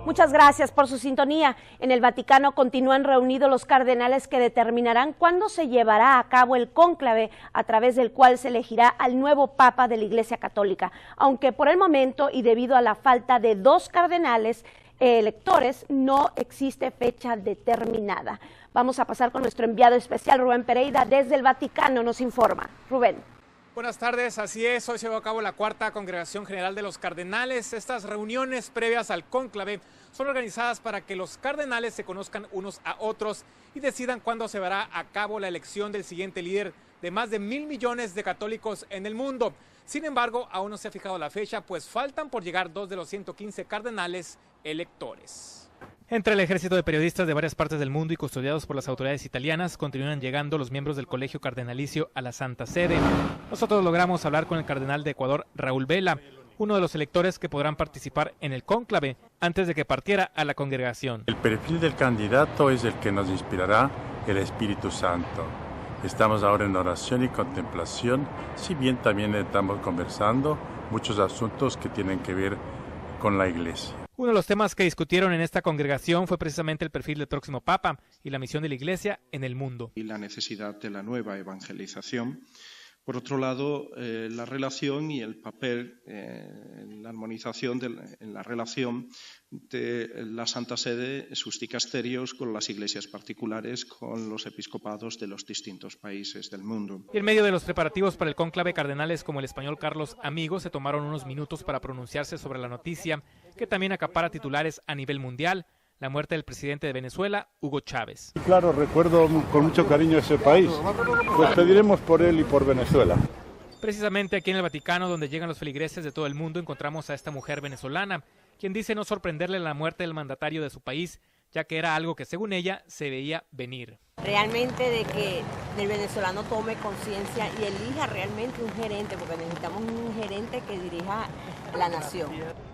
Muchas gracias por su sintonía. En el Vaticano continúan reunidos los cardenales que determinarán cuándo se llevará a cabo el cónclave a través del cual se elegirá al nuevo Papa de la Iglesia Católica. Aunque por el momento y debido a la falta de 2 cardenales electores, no existe fecha determinada. Vamos a pasar con nuestro enviado especial, Rubén Pereira, desde el Vaticano, nos informa. Rubén. Buenas tardes, así es, hoy se llevó a cabo la 4ª Congregación General de los Cardenales. Estas reuniones previas al cónclave son organizadas para que los cardenales se conozcan unos a otros y decidan cuándo se llevará a cabo la elección del siguiente líder de más de 1.000 millones de católicos en el mundo. Sin embargo, aún no se ha fijado la fecha, pues faltan por llegar 2 de los 115 cardenales electores. Entre el ejército de periodistas de varias partes del mundo y custodiados por las autoridades italianas, continúan llegando los miembros del Colegio Cardenalicio a la Santa Sede. Nosotros logramos hablar con el cardenal de Ecuador, Raúl Vela, uno de los electores que podrán participar en el cónclave antes de que partiera a la congregación. El perfil del candidato es el que nos inspirará el Espíritu Santo. Estamos ahora en oración y contemplación, si bien también estamos conversando muchos asuntos que tienen que ver con la Iglesia. Uno de los temas que discutieron en esta congregación fue precisamente el perfil del próximo Papa y la misión de la Iglesia en el mundo. Y la necesidad de la nueva evangelización. Por otro lado, la relación y el papel, la armonización en la relación de la Santa Sede, sus dicasterios con las iglesias particulares, con los episcopados de los distintos países del mundo. Y en medio de los preparativos para el cónclave, cardenales como el español Carlos Amigo se tomaron unos minutos para pronunciarse sobre la noticia que también acapara titulares a nivel mundial: la muerte del presidente de Venezuela, Hugo Chávez. Claro, recuerdo con mucho cariño ese país. Pues pediremos por él y por Venezuela. Precisamente aquí en el Vaticano, donde llegan los feligreses de todo el mundo, encontramos a esta mujer venezolana, quien dice no sorprenderle la muerte del mandatario de su país, ya que era algo que según ella se veía venir. Realmente de que el venezolano tome conciencia y elija realmente un gerente, porque necesitamos un gerente que dirija la nación.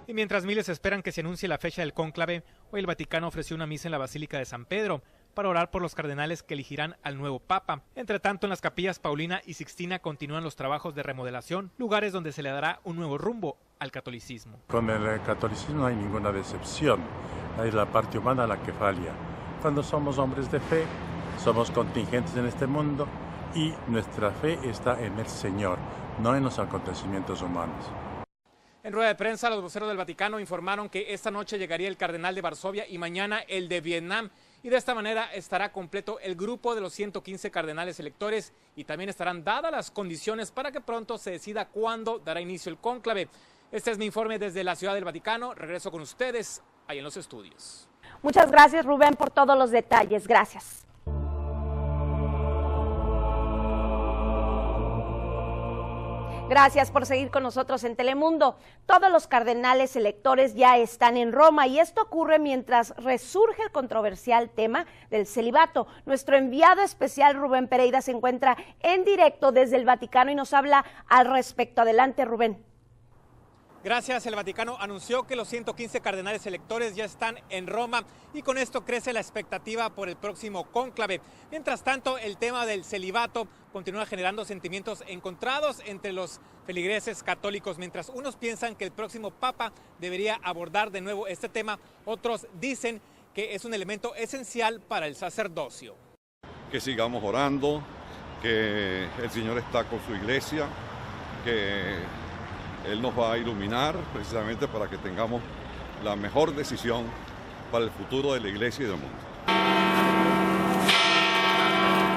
Y mientras miles esperan que se anuncie la fecha del cónclave, hoy el Vaticano ofreció una misa en la Basílica de San Pedro para orar por los cardenales que elegirán al nuevo Papa. Entre tanto, en las capillas Paulina y Sixtina continúan los trabajos de remodelación, lugares donde se le dará un nuevo rumbo al catolicismo. Con el catolicismo no hay ninguna decepción, es la parte humana la que falla. Cuando somos hombres de fe, somos contingentes en este mundo y nuestra fe está en el Señor, no en los acontecimientos humanos. En rueda de prensa, los voceros del Vaticano informaron que esta noche llegaría el cardenal de Varsovia y mañana el de Vietnam. Y de esta manera estará completo el grupo de los 115 cardenales electores y también estarán dadas las condiciones para que pronto se decida cuándo dará inicio el cónclave. Este es mi informe desde la Ciudad del Vaticano. Regreso con ustedes ahí en los estudios. Muchas gracias, Rubén, por todos los detalles. Gracias. Gracias por seguir con nosotros en Telemundo. Todos los cardenales electores ya están en Roma y esto ocurre mientras resurge el controversial tema del celibato. Nuestro enviado especial Rubén Pereira se encuentra en directo desde el Vaticano y nos habla al respecto. Adelante, Rubén. Gracias. El Vaticano anunció que los 115 cardenales electores ya están en Roma y con esto crece la expectativa por el próximo cónclave. Mientras tanto, el tema del celibato continúa generando sentimientos encontrados entre los feligreses católicos. Mientras unos piensan que el próximo Papa debería abordar de nuevo este tema, otros dicen que es un elemento esencial para el sacerdocio. Que sigamos orando, que el Señor está con su iglesia, que Él nos va a iluminar precisamente para que tengamos la mejor decisión para el futuro de la Iglesia y del mundo.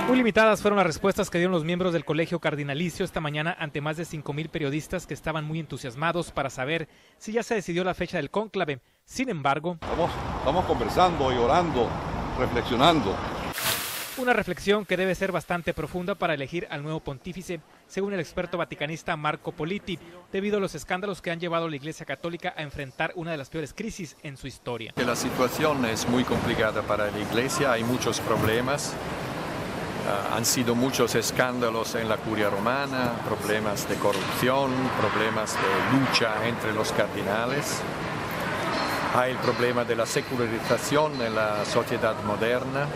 Muy limitadas fueron las respuestas que dieron los miembros del Colegio Cardinalicio esta mañana ante más de 5,000 periodistas que estaban muy entusiasmados para saber si ya se decidió la fecha del cónclave. Sin embargo, estamos conversando y orando, reflexionando. Una reflexión que debe ser bastante profunda para elegir al nuevo pontífice, según el experto vaticanista Marco Politi, debido a los escándalos que han llevado a la Iglesia Católica a enfrentar una de las peores crisis en su historia. La situación es muy complicada para la Iglesia, hay muchos problemas, han sido muchos escándalos en la curia romana, problemas de corrupción, problemas de lucha entre los cardinales. Hay el problema de la secularización en la sociedad moderna.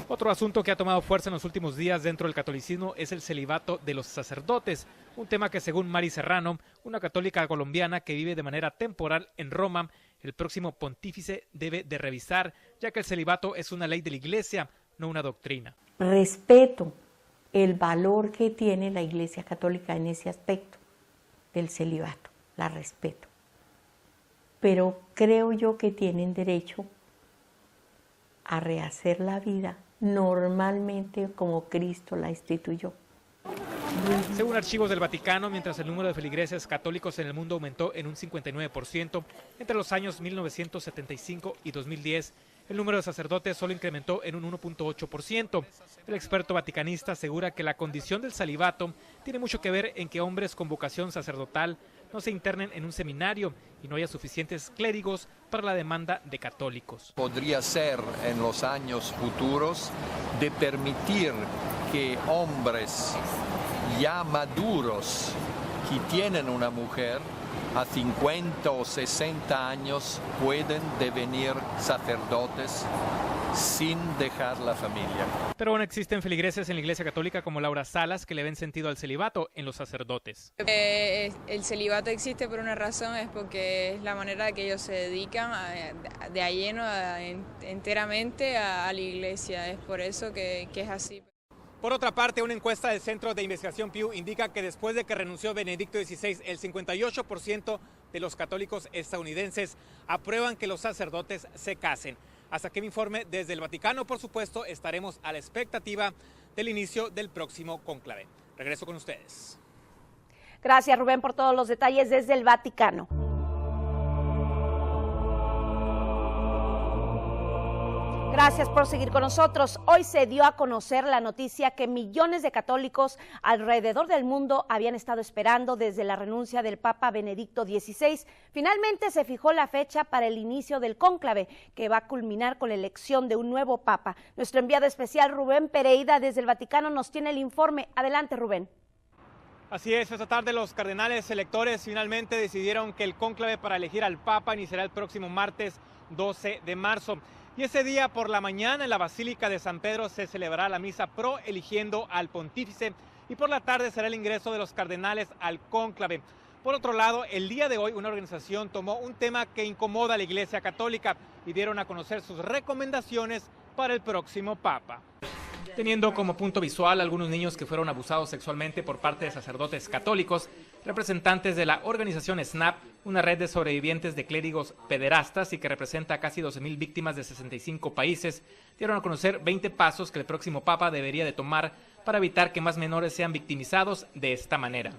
Otro asunto que ha tomado fuerza en los últimos días dentro del catolicismo es el celibato de los sacerdotes. Un tema que, según Mari Serrano, una católica colombiana que vive de manera temporal en Roma, el próximo pontífice debe de revisar, ya que el celibato es una ley de la Iglesia, no una doctrina. Respeto el valor que tiene la Iglesia Católica en ese aspecto del celibato, la respeto. Pero creo yo que tienen derecho a rehacer la vida normalmente como Cristo la instituyó. Según archivos del Vaticano, mientras el número de feligreses católicos en el mundo aumentó en un 59%, entre los años 1975 y 2010, el número de sacerdotes solo incrementó en un 1.8%. El experto vaticanista asegura que la condición del celibato tiene mucho que ver en que hombres con vocación sacerdotal no se internen en un seminario y no haya suficientes clérigos para la demanda de católicos. Podría ser en los años futuros de permitir que hombres ya maduros que tienen una mujer a 50 o 60 años pueden devenir sacerdotes sin dejar la familia. Pero aún existen feligreses en la Iglesia Católica como Laura Salas que le ven sentido al celibato en los sacerdotes. El celibato existe por una razón, es porque es la manera que ellos se dedican de a lleno, enteramente a la Iglesia, es por eso que es así. Por otra parte, una encuesta del Centro de Investigación Pew indica que después de que renunció Benedicto XVI, el 58% de los católicos estadounidenses aprueban que los sacerdotes se casen. Hasta que me informe desde el Vaticano, por supuesto, estaremos a la expectativa del inicio del próximo cónclave. Regreso con ustedes. Gracias, Rubén, por todos los detalles desde el Vaticano. Gracias por seguir con nosotros. Hoy se dio a conocer la noticia que millones de católicos alrededor del mundo habían estado esperando desde la renuncia del Papa Benedicto XVI. Finalmente se fijó la fecha para el inicio del cónclave, que va a culminar con la elección de un nuevo Papa. Nuestro enviado especial Rubén Pereira desde el Vaticano nos tiene el informe. Adelante, Rubén. Así es, esta tarde los cardenales electores finalmente decidieron que el cónclave para elegir al Papa iniciará el próximo martes 12 de marzo. Y ese día por la mañana en la Basílica de San Pedro se celebrará la misa pro eligiendo al pontífice y por la tarde será el ingreso de los cardenales al cónclave. Por otro lado, el día de hoy una organización tomó un tema que incomoda a la Iglesia Católica y dieron a conocer sus recomendaciones para el próximo Papa. Teniendo como punto visual algunos niños que fueron abusados sexualmente por parte de sacerdotes católicos, representantes de la organización SNAP, una red de sobrevivientes de clérigos pederastas y que representa a casi 12,000 víctimas de 65 países, dieron a conocer 20 pasos que el próximo Papa debería de tomar para evitar que más menores sean victimizados de esta manera.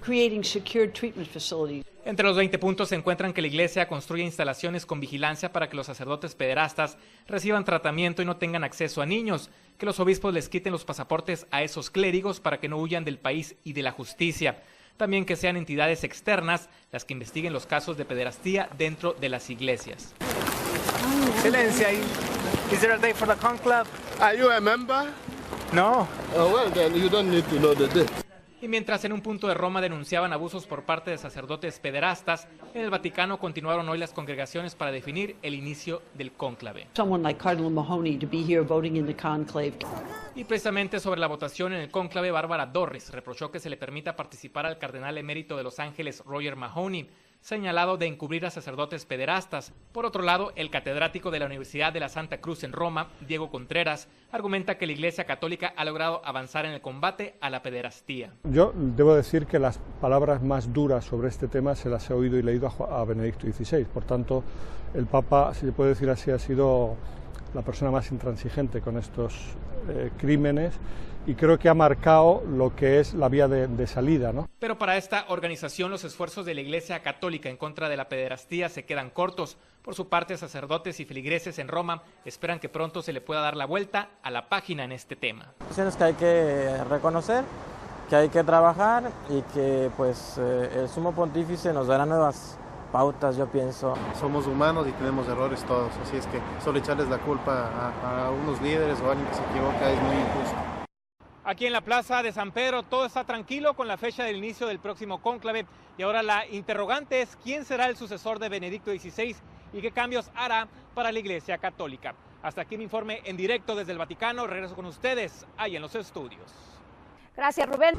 Entre los 20 puntos se encuentran que la Iglesia construya instalaciones con vigilancia para que los sacerdotes pederastas reciban tratamiento y no tengan acceso a niños, que los obispos les quiten los pasaportes a esos clérigos para que no huyan del país y de la justicia. También que sean entidades externas las que investiguen los casos de pederastía dentro de las iglesias. Excelencia, is there a day for the conclave? Are you a member? No. Oh, well, then you don't need to know the date. Y mientras en un punto de Roma denunciaban abusos por parte de sacerdotes pederastas, en el Vaticano continuaron hoy las congregaciones para definir el inicio del cónclave. Y precisamente sobre la votación en el cónclave, Bárbara Dorris reprochó que se le permita participar al cardenal emérito de Los Ángeles, Roger Mahony, señalado de encubrir a sacerdotes pederastas. Por otro lado, el catedrático de la Universidad de la Santa Cruz en Roma, Diego Contreras, argumenta que la Iglesia Católica ha logrado avanzar en el combate a la pederastía. Yo debo decir que las palabras más duras sobre este tema se las he oído y leído a Benedicto XVI. Por tanto, el Papa, si se puede decir así, ha sido la persona más intransigente con estos crímenes y creo que ha marcado lo que es la vía de salida, ¿no? Pero para esta organización los esfuerzos de la Iglesia Católica en contra de la pederastía se quedan cortos. Por su parte, sacerdotes y feligreses en Roma esperan que pronto se le pueda dar la vuelta a la página en este tema. Cuestiones que hay que reconocer, que hay que trabajar y que pues el Sumo Pontífice nos dará nuevas pautas, yo pienso. Somos humanos y tenemos errores todos, así es que solo echarles la culpa a unos líderes o a alguien que se equivoca es muy injusto. Aquí en la Plaza de San Pedro todo está tranquilo con la fecha del inicio del próximo cónclave y ahora la interrogante es quién será el sucesor de Benedicto XVI y qué cambios hará para la Iglesia Católica. Hasta aquí mi informe en directo desde el Vaticano. Regreso con ustedes ahí en los estudios. Gracias, Rubén.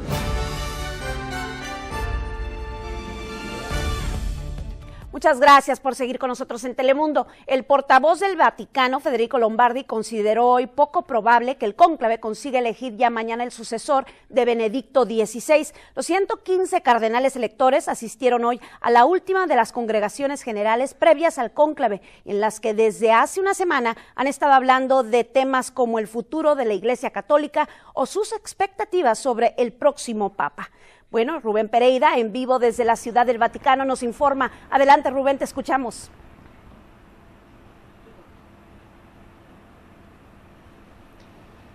Muchas gracias por seguir con nosotros en Telemundo. El portavoz del Vaticano, Federico Lombardi, consideró hoy poco probable que el cónclave consiga elegir ya mañana el sucesor de Benedicto XVI. Los 115 cardenales electores asistieron hoy a la última de las congregaciones generales previas al cónclave, en las que desde hace una semana han estado hablando de temas como el futuro de la Iglesia Católica o sus expectativas sobre el próximo Papa. Bueno, Rubén Pereira, en vivo desde la Ciudad del Vaticano, nos informa. Adelante, Rubén, te escuchamos.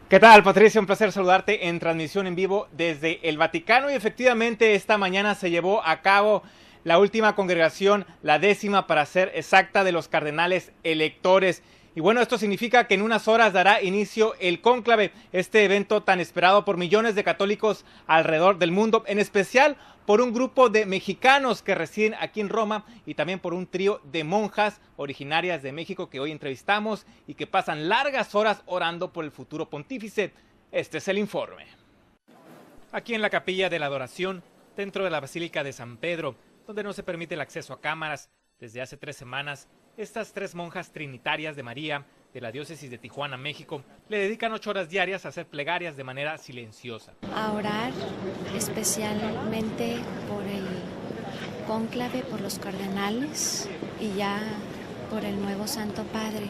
¿Qué tal, Patricia? Un placer saludarte en transmisión en vivo desde el Vaticano. Y efectivamente, esta mañana se llevó a cabo la última congregación, la 10ª para ser exacta, de los cardenales electores. Y bueno, esto significa que en unas horas dará inicio el cónclave, este evento tan esperado por millones de católicos alrededor del mundo, en especial por un grupo de mexicanos que residen aquí en Roma y también por un trío de monjas originarias de México que hoy entrevistamos y que pasan largas horas orando por el futuro pontífice. Este es el informe. Aquí en la Capilla de la Adoración, dentro de la Basílica de San Pedro, donde no se permite el acceso a cámaras, desde hace 3 semanas, estas 3 monjas trinitarias de María, de la diócesis de Tijuana, México, le dedican 8 horas diarias a hacer plegarias de manera silenciosa. A orar especialmente por el cónclave, por los cardenales y ya por el nuevo Santo Padre.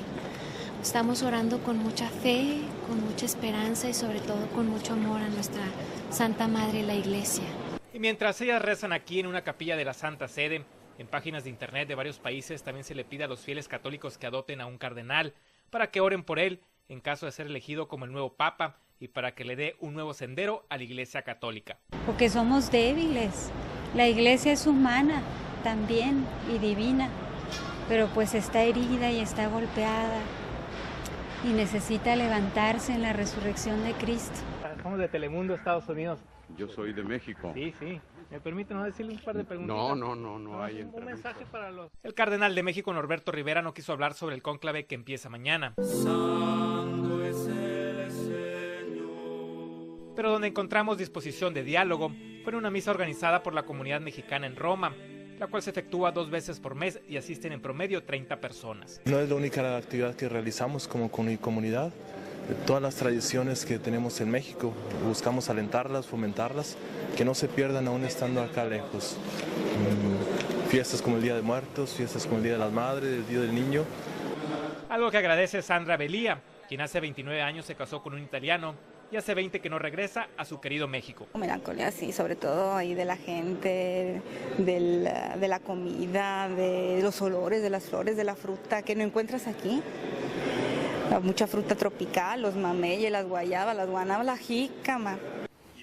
Estamos orando con mucha fe, con mucha esperanza y sobre todo con mucho amor a nuestra Santa Madre, la Iglesia. Y mientras ellas rezan aquí en una capilla de la Santa Sede, en páginas de internet de varios países también se le pide a los fieles católicos que adopten a un cardenal para que oren por él en caso de ser elegido como el nuevo Papa y para que le dé un nuevo sendero a la Iglesia Católica. Porque somos débiles, la Iglesia es humana también y divina, pero pues está herida y está golpeada y necesita levantarse en la resurrección de Cristo. Somos de Telemundo, Estados Unidos. Yo soy de México. Sí. ¿Me permite no decirle un par de preguntas? No hay un mensaje para los... El cardenal de México, Norberto Rivera, no quiso hablar sobre el cónclave que empieza mañana. Pero donde encontramos disposición de diálogo fue en una misa organizada por la comunidad mexicana en Roma, la cual se efectúa 2 veces por mes y asisten en promedio 30 personas. No es la única actividad que realizamos como comunidad. Todas las tradiciones que tenemos en México, buscamos alentarlas, fomentarlas, que no se pierdan aún estando acá lejos. Fiestas como el Día de Muertos, fiestas como el Día de las Madres, el Día del Niño. Algo que agradece Sandra Belía, quien hace 29 años se casó con un italiano y hace 20 que no regresa a su querido México. Melancolía, sí, sobre todo ahí de la gente, de la comida, de los olores, de las flores, de la fruta que no encuentras aquí. Mucha fruta tropical, los mameyes, las guayabas, las guanábanas, la jícama.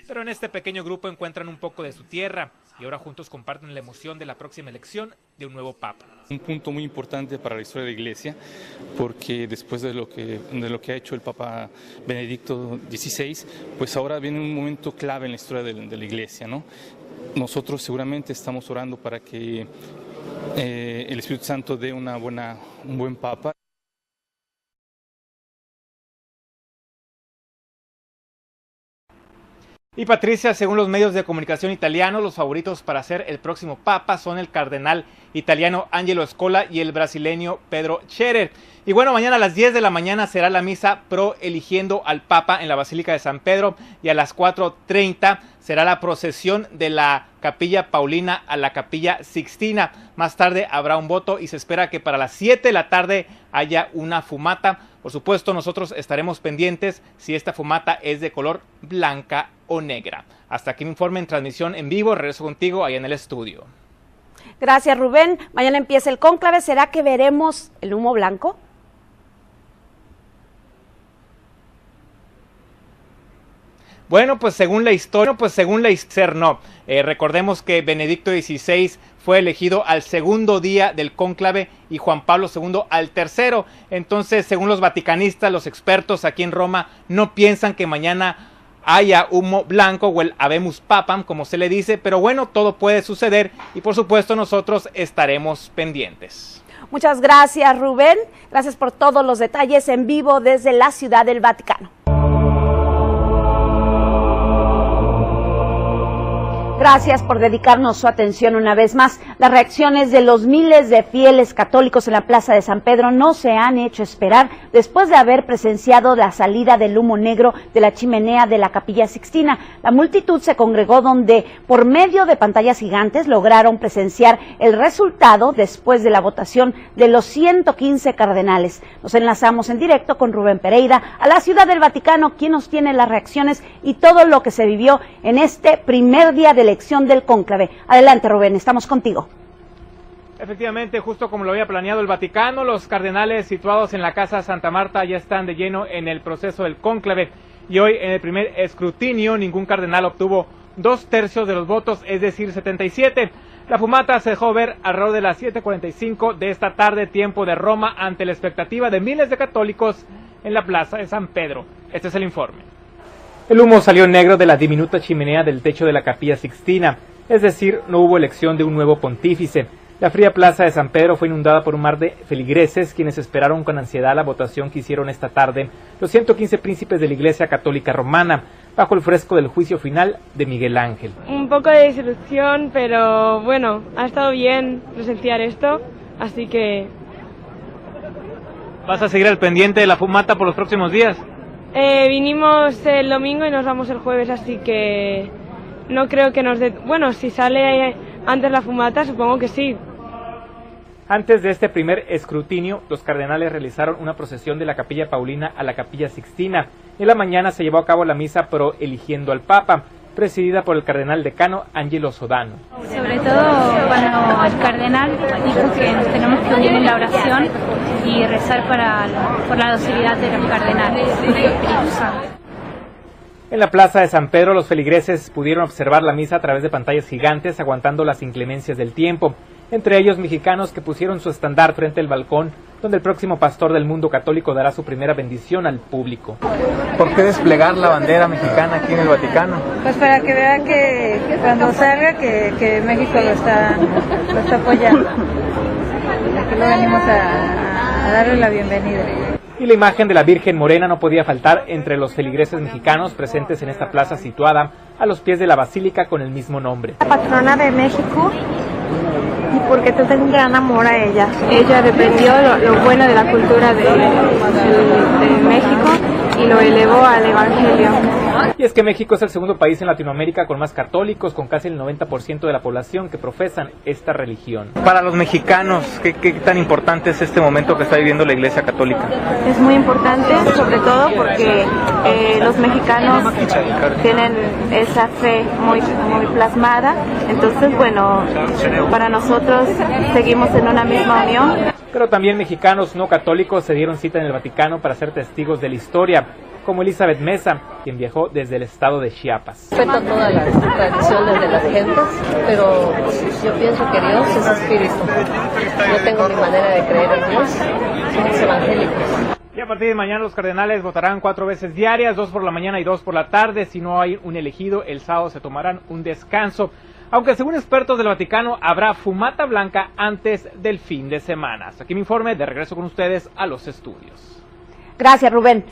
Pero en este pequeño grupo encuentran un poco de su tierra y ahora juntos comparten la emoción de la próxima elección de un nuevo Papa. Un punto muy importante para la historia de la Iglesia, porque después de lo que ha hecho el Papa Benedicto XVI, pues ahora viene un momento clave en la historia de la Iglesia, ¿no? Nosotros seguramente estamos orando para que el Espíritu Santo dé un buen Papa. Y Patricia, según los medios de comunicación italianos, los favoritos para ser el próximo Papa son el cardenal italiano Angelo Scola y el brasileño Pedro Scherer. Y bueno, mañana a las 10 de la mañana será la misa pro eligiendo al Papa en la Basílica de San Pedro y a las 4:30 será la procesión de la Capilla Paulina a la Capilla Sixtina. Más tarde habrá un voto y se espera que para las 7 de la tarde haya una fumata. Por supuesto, nosotros estaremos pendientes si esta fumata es de color blanca o negra. Hasta aquí mi informe en transmisión en vivo. Regreso contigo ahí en el estudio. Gracias, Rubén. Mañana empieza el cónclave. ¿Será que veremos el humo blanco? Bueno, pues según la historia, no. Recordemos que Benedicto XVI fue elegido al segundo día del cónclave y Juan Pablo II al tercero. Entonces, según los vaticanistas, los expertos aquí en Roma no piensan que mañana haya humo blanco o el Habemus Papam, como se le dice, pero bueno, todo puede suceder y por supuesto nosotros estaremos pendientes. Muchas gracias, Rubén. Gracias por todos los detalles en vivo desde la Ciudad del Vaticano. Gracias por dedicarnos su atención una vez más. Las reacciones de los miles de fieles católicos en la Plaza de San Pedro no se han hecho esperar después de haber presenciado la salida del humo negro de la chimenea de la Capilla Sixtina. La multitud se congregó donde, por medio de pantallas gigantes, lograron presenciar el resultado después de la votación de los 115 cardenales. Nos enlazamos en directo con Rubén Pereira a la Ciudad del Vaticano, quien nos tiene las reacciones y todo lo que se vivió en este primer día de elección del cónclave. Adelante, Rubén, estamos contigo. Efectivamente, justo como lo había planeado el Vaticano, los cardenales situados en la Casa Santa Marta ya están de lleno en el proceso del cónclave y hoy en el primer escrutinio ningún cardenal obtuvo 2/3 de los votos, es decir, 77. La fumata se dejó ver alrededor de las 7:45 de esta tarde, tiempo de Roma, ante la expectativa de miles de católicos en la Plaza de San Pedro. Este es el informe. El humo salió negro de la diminuta chimenea del techo de la Capilla Sixtina, es decir, no hubo elección de un nuevo pontífice. La fría plaza de San Pedro fue inundada por un mar de feligreses, quienes esperaron con ansiedad la votación que hicieron esta tarde los 115 príncipes de la Iglesia Católica Romana, bajo el fresco del juicio final de Miguel Ángel. Un poco de desilusión, pero bueno, ha estado bien presenciar esto, así que... ¿Vas a seguir al pendiente de la fumata por los próximos días? Vinimos el domingo y nos vamos el jueves, así que no creo que nos dé... Bueno, si sale antes la fumata, supongo que sí. Antes de este primer escrutinio, los cardenales realizaron una procesión de la Capilla Paulina a la Capilla Sixtina. En la mañana se llevó a cabo la misa pro eligiendo al Papa, presidida por el cardenal decano Angelo Sodano. Sobre todo cuando el cardenal dijo que nos tenemos que unir en la oración y rezar por la docilidad de los cardenales y del Espíritu Santo. En la Plaza de San Pedro, los feligreses pudieron observar la misa a través de pantallas gigantes, aguantando las inclemencias del tiempo. Entre ellos, mexicanos que pusieron su estandarte frente al balcón, donde el próximo pastor del mundo católico dará su primera bendición al público. ¿Por qué desplegar la bandera mexicana aquí en el Vaticano? Pues para que vean que cuando salga que México lo está apoyando. Aquí lo venimos a darle la bienvenida. Y la imagen de la Virgen Morena no podía faltar entre los feligreses mexicanos presentes en esta plaza situada a los pies de la basílica con el mismo nombre. La patrona de México, y porque te tengo un gran amor a ella. Ella reprendió lo bueno de la cultura de México y lo elevó al Evangelio. Y es que México es el segundo país en Latinoamérica con más católicos, con casi el 90% de la población que profesan esta religión. Para los mexicanos, ¿qué tan importante es este momento que está viviendo la Iglesia Católica? Es muy importante, sobre todo porque los mexicanos tienen esa fe muy plasmada. Entonces, bueno, para nosotros seguimos en una misma unión. Pero también mexicanos no católicos se dieron cita en el Vaticano para ser testigos de la historia, como Elizabeth Mesa, quien viajó desde el estado de Chiapas. Respeto todas las tradiciones de las gentes, pero yo pienso que Dios es espíritu. Yo tengo mi manera de creer en Dios, somos evangélicos. Y a partir de mañana los cardenales votarán 4 veces diarias, 2 por la mañana y 2 por la tarde. Si no hay un elegido, el sábado se tomarán un descanso. Aunque según expertos del Vaticano habrá fumata blanca antes del fin de semana. Hasta aquí mi informe, de regreso con ustedes a los estudios. Gracias, Rubén.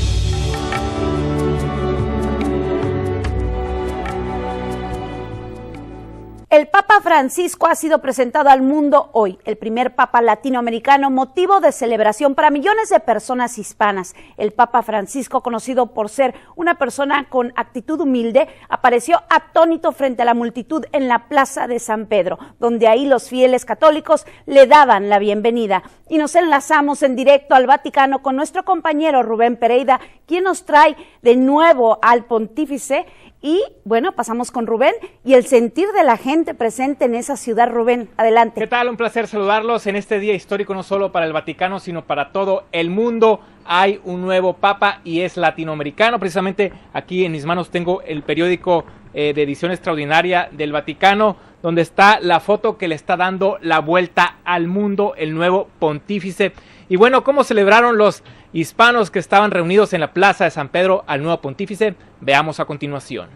El Papa Francisco ha sido presentado al mundo hoy, el primer Papa latinoamericano, motivo de celebración para millones de personas hispanas. El Papa Francisco, conocido por ser una persona con actitud humilde, apareció atónito frente a la multitud en la Plaza de San Pedro, donde ahí los fieles católicos le daban la bienvenida. Y nos enlazamos en directo al Vaticano con nuestro compañero Rubén Pereira, quien nos trae de nuevo al pontífice. Y bueno, pasamos con Rubén y el sentir de la gente presente en esa ciudad. Rubén, adelante. ¿Qué tal? Un placer saludarlos en este día histórico, no solo para el Vaticano, sino para todo el mundo. Hay un nuevo Papa y es latinoamericano. Precisamente aquí en mis manos tengo el periódico de edición extraordinaria del Vaticano, donde está la foto que le está dando la vuelta al mundo, el nuevo pontífice. Y bueno, ¿cómo celebraron los hispanos que estaban reunidos en la Plaza de San Pedro al nuevo pontífice? Veamos a continuación.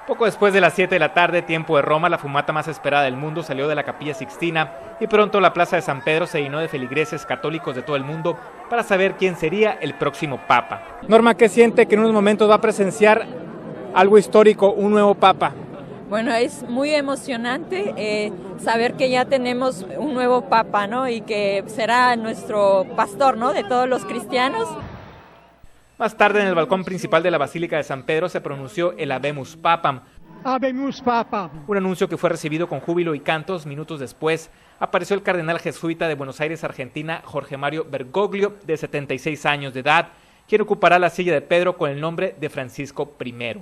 Poco después de las 7 de la tarde, tiempo de Roma, la fumata más esperada del mundo salió de la Capilla Sixtina y pronto la Plaza de San Pedro se llenó de feligreses católicos de todo el mundo para saber quién sería el próximo Papa. Norma, ¿qué siente que en unos momentos va a presenciar algo histórico, un nuevo papa. Bueno, es muy emocionante saber que ya tenemos un nuevo papa, ¿no? Y que será nuestro pastor, ¿no? De todos los cristianos. Más tarde, en el balcón principal de la Basílica de San Pedro se pronunció el Habemus Papam. Habemus Papam. Un anuncio que fue recibido con júbilo y cantos. Minutos después apareció el cardenal jesuita de Buenos Aires, Argentina, Jorge Mario Bergoglio, de 76 años de edad, quien ocupará la silla de Pedro con el nombre de Francisco I.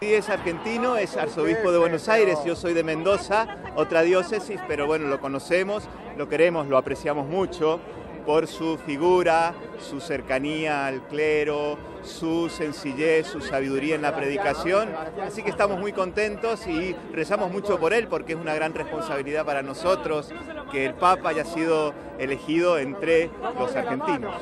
Sí, es argentino, es arzobispo de Buenos Aires, yo soy de Mendoza, otra diócesis, pero bueno, lo conocemos, lo queremos, lo apreciamos mucho por su figura, su cercanía al clero, su sencillez, su sabiduría en la predicación, así que estamos muy contentos y rezamos mucho por él porque es una gran responsabilidad para nosotros que el Papa haya sido elegido entre los argentinos.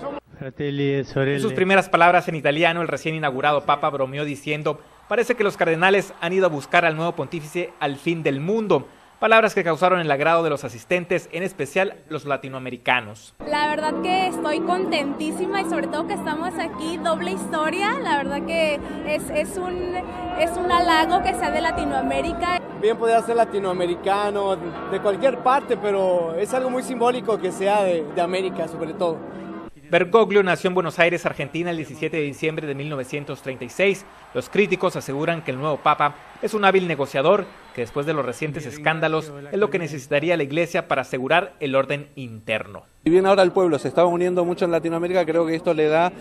En sus primeras palabras en italiano, el recién inaugurado Papa bromeó diciendo: parece que los cardenales han ido a buscar al nuevo pontífice al fin del mundo. Palabras que causaron el agrado de los asistentes, en especial los latinoamericanos. La verdad que estoy contentísima y sobre todo que estamos aquí, doble historia. La verdad que es un halago que sea de Latinoamérica. Bien podría ser latinoamericano, de cualquier parte, pero es algo muy simbólico que sea de América sobre todo. Bergoglio nació en Buenos Aires, Argentina, el 17 de diciembre de 1936. Los críticos aseguran que el nuevo Papa es un hábil negociador, que después de los recientes escándalos es lo que necesitaría la Iglesia para asegurar el orden interno. Si bien ahora el pueblo se está uniendo mucho en Latinoamérica, creo que esto le da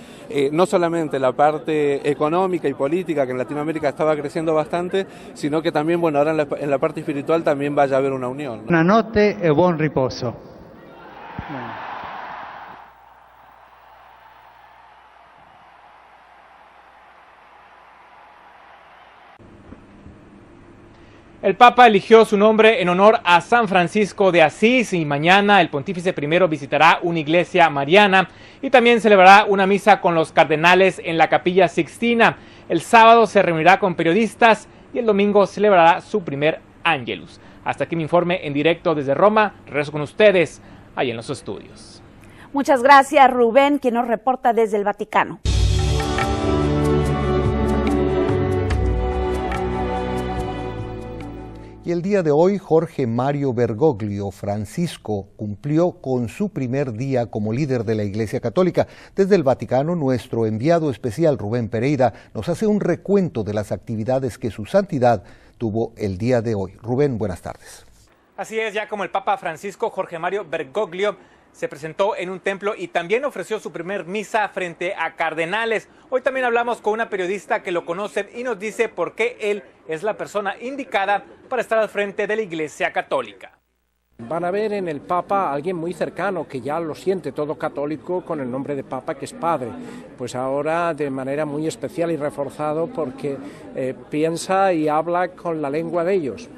no solamente la parte económica y política, que en Latinoamérica estaba creciendo bastante, sino que también, bueno, ahora en la parte espiritual también vaya a haber una unión. Una notte e buon riposo. El Papa eligió su nombre en honor a San Francisco de Asís y mañana el pontífice primero visitará una iglesia mariana y también celebrará una misa con los cardenales en la Capilla Sixtina. El sábado se reunirá con periodistas y el domingo celebrará su primer Ángelus. Hasta aquí mi informe en directo desde Roma. Regreso con ustedes ahí en los estudios. Muchas gracias, Rubén, quien nos reporta desde el Vaticano. Y el día de hoy, Jorge Mario Bergoglio Francisco cumplió con su primer día como líder de la Iglesia Católica. Desde el Vaticano, nuestro enviado especial Rubén Pereira nos hace un recuento de las actividades que su santidad tuvo el día de hoy. Rubén, buenas tardes. Así es, ya como el Papa Francisco, Jorge Mario Bergoglio se presentó en un templo y también ofreció su primer misa frente a cardenales. Hoy también hablamos con una periodista que lo conoce y nos dice por qué él es la persona indicada para estar al frente de la Iglesia Católica. Van a ver en el Papa a alguien muy cercano, que ya lo siente todo católico con el nombre de Papa, que es Padre. Pues ahora de manera muy especial y reforzado porque piensa y habla con la lengua de ellos.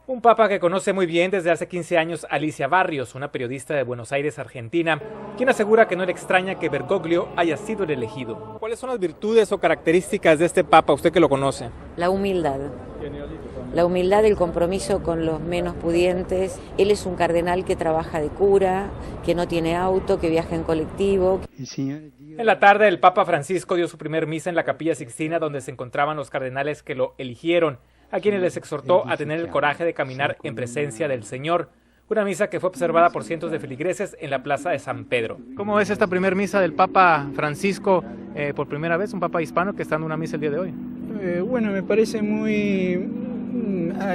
Un Papa que conoce muy bien desde hace 15 años Alicia Barrios, una periodista de Buenos Aires, Argentina, quien asegura que no le extraña que Bergoglio haya sido el elegido. ¿Cuáles son las virtudes o características de este Papa, usted que lo conoce? La humildad. La humildad, el compromiso con los menos pudientes. Él es un cardenal que trabaja de cura, que no tiene auto, que viaja en colectivo. En la tarde, el Papa Francisco dio su primer misa en la Capilla Sixtina, donde se encontraban los cardenales que lo eligieron, a quienes les exhortó a tener el coraje de caminar en presencia del Señor. Una misa que fue observada por cientos de feligreses en la plaza de San Pedro. ¿Cómo es esta primera misa del Papa Francisco, por primera vez, un Papa hispano que está dando una misa el día de hoy? Bueno, me parece muy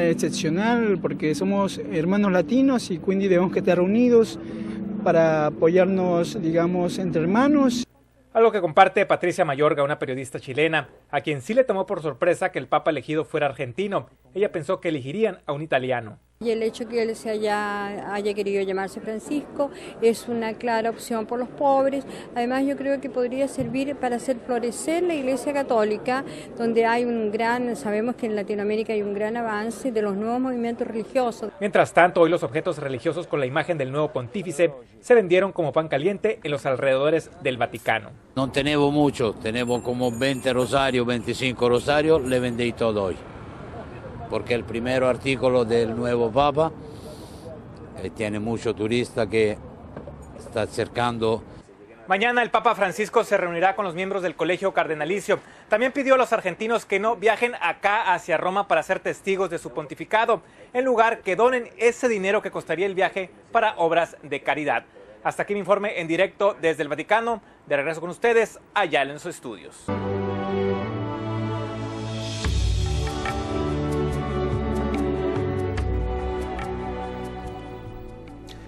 excepcional porque somos hermanos latinos y quindi debemos que estar unidos para apoyarnos, digamos, entre hermanos. Algo que comparte Patricia Mayorga, una periodista chilena, a quien sí le tomó por sorpresa que el Papa elegido fuera argentino. Ella pensó que elegirían a un italiano. Y el hecho que él haya querido llamarse Francisco es una clara opción por los pobres. Además, yo creo que podría servir para hacer florecer la Iglesia Católica, donde hay sabemos que en Latinoamérica hay un gran avance de los nuevos movimientos religiosos. Mientras tanto, hoy los objetos religiosos con la imagen del nuevo pontífice se vendieron como pan caliente en los alrededores del Vaticano. No tenemos mucho, tenemos como 20 rosarios, 25 rosarios, le vendí todo hoy. Porque el primer artículo del nuevo Papa tiene mucho turista que está cercando Mañana el Papa Francisco se reunirá con los miembros del Colegio Cardenalicio. También pidió a los argentinos que no viajen acá hacia Roma para ser testigos de su pontificado, en lugar que donen ese dinero que costaría el viaje para obras de caridad. Hasta aquí mi informe en directo desde el Vaticano. De regreso con ustedes allá en sus estudios.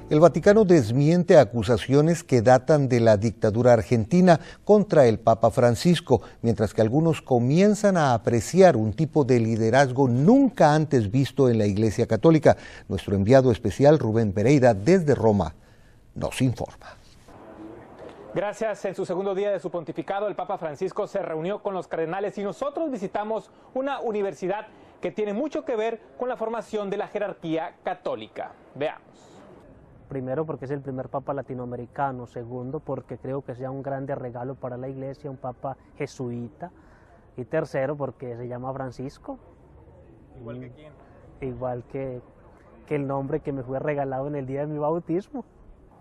El Vaticano desmiente acusaciones que datan de la dictadura argentina contra el Papa Francisco, mientras que algunos comienzan a apreciar un tipo de liderazgo nunca antes visto en la Iglesia Católica. Nuestro enviado especial Rubén Pereira desde Roma nos informa. Gracias. En su segundo día de su pontificado, el Papa Francisco se reunió con los cardenales y nosotros visitamos una universidad que tiene mucho que ver con la formación de la jerarquía católica. Veamos. Primero, porque es el primer papa latinoamericano. Segundo, porque creo que sea un grande regalo para la Iglesia, un papa jesuita. Y tercero, porque se llama Francisco. ¿Igual que quién? Igual que el nombre que me fue regalado en el día de mi bautismo.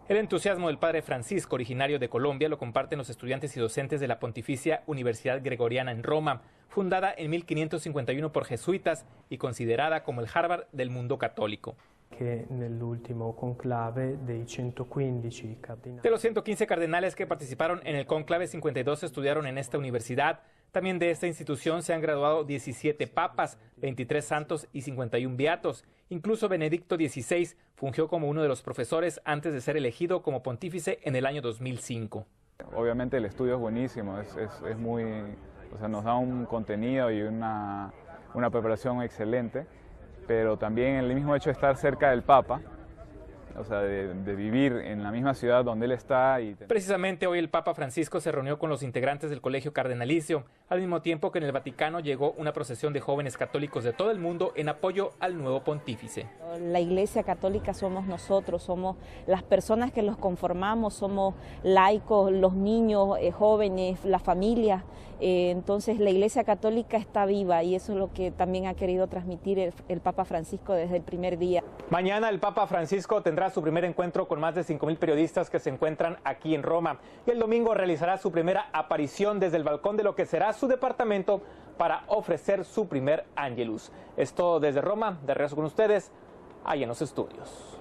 El entusiasmo del padre Francisco, originario de Colombia, lo comparten los estudiantes y docentes de la Pontificia Universidad Gregoriana en Roma, fundada en 1551 por jesuitas y considerada como el Harvard del mundo católico. Que nell'ultimo conclave dei 115 cardinali. De los 115 cardenales que participaron en el conclave, 52 estudiaron en esta universidad. También de esta institución se han graduado 17 papas, 23 santos y 51 beatos. Incluso Benedicto XVI fungió como uno de los profesores antes de ser elegido como pontífice en el año 2005. Obviamente el estudio es buenísimo, es muy, o sea, nos da un contenido y una preparación excelente. Pero también el mismo hecho de estar cerca del Papa, o sea, de vivir en la misma ciudad donde él está. Precisamente hoy el Papa Francisco se reunió con los integrantes del Colegio Cardenalicio, al mismo tiempo que en el Vaticano llegó una procesión de jóvenes católicos de todo el mundo en apoyo al nuevo pontífice. La Iglesia Católica somos nosotros, somos las personas que los conformamos, somos laicos, los niños, jóvenes, las familias. Entonces la Iglesia Católica está viva y eso es lo que también ha querido transmitir el Papa Francisco desde el primer día. Mañana el Papa Francisco tendrá su primer encuentro con más de 5,000 periodistas que se encuentran aquí en Roma y el domingo realizará su primera aparición desde el balcón de lo que será su departamento para ofrecer su primer Ángelus. Es todo desde Roma, de regreso con ustedes, ahí en los estudios.